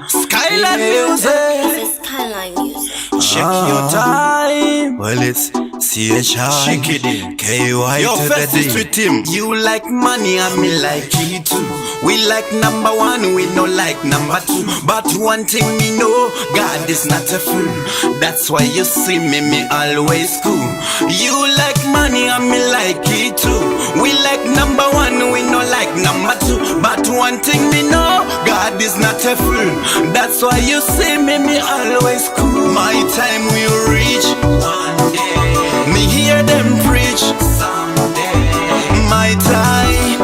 Skyline music. It's Skyline music. Check your time. Well, it's CHI Shake it. KY Yo, to first the is D. with him. You like money and me like it too. We like number one, we no like number two. But one thing me know, God is not a fool. That's why you see me always cool. You like money and me like it too. We like number one, we no like number two. But one thing me know, God is not a fool. That's why you see me always cool. My time will reach one day. Me hear them preach someday. My time,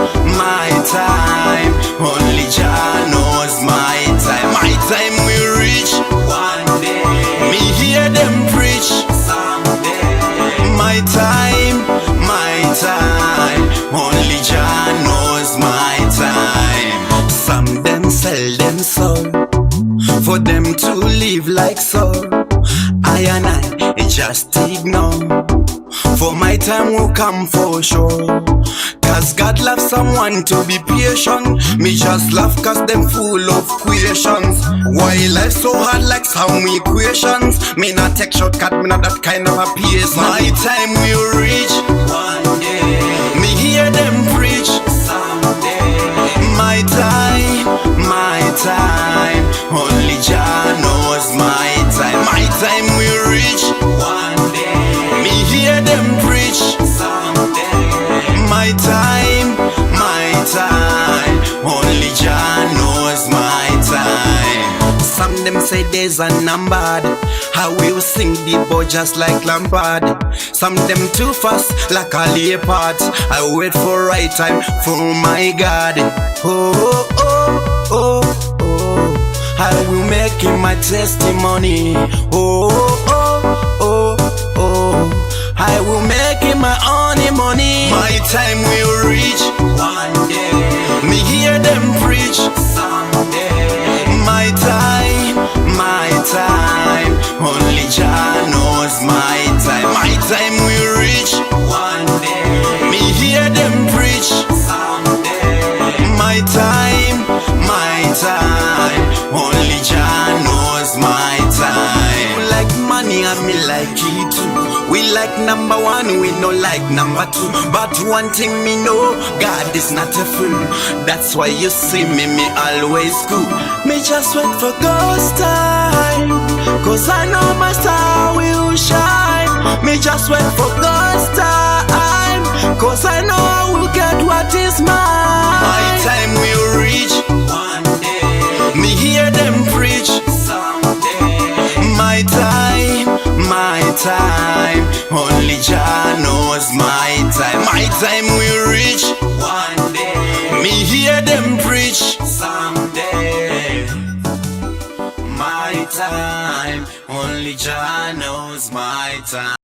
only Jah knows my time. My time will reach one day. Me hear them preach someday. My time, only Jah knows my time. Some them sell them soul for them to live like so. I and I just ignore. For my time will come for sure. Cause God loves someone to be patient. Me just laugh cause them full of questions. Why life so hard like some equations? Me not take shortcut, me not that kind of a pace. My time will reach one day. Me hear them preach someday. My time, only Jah knows my time. My time will reach one day. Me hear them preach someday. My time, only Jah knows my time. Some them say days are numbered. How will sing the boy just like Lampard. Some them too fast like a leopard. I wait for right time for my God. Oh, oh, oh, oh. I will make him my testimony. Oh, oh, oh, oh. I will make him my only money. My time will reach one day. Me hear them preach someday. My time, only Jah knows my time. My time will reach one day. Me hear them preach someday. My time, only Jah knows my time. You like money and me like it too. We like number one, we no like number two. But one thing me know, God is not a fool. That's why you see me always cool. Me just wait for God's time, cause I know my star will shine. Me just wait for God's time, cause I know I will get what is mine. My time will reach one day. Me hear them preach someday. My time, only Jah knows my time. My time will reach one day. Me hear them preach someday. My time, only Jah knows my time.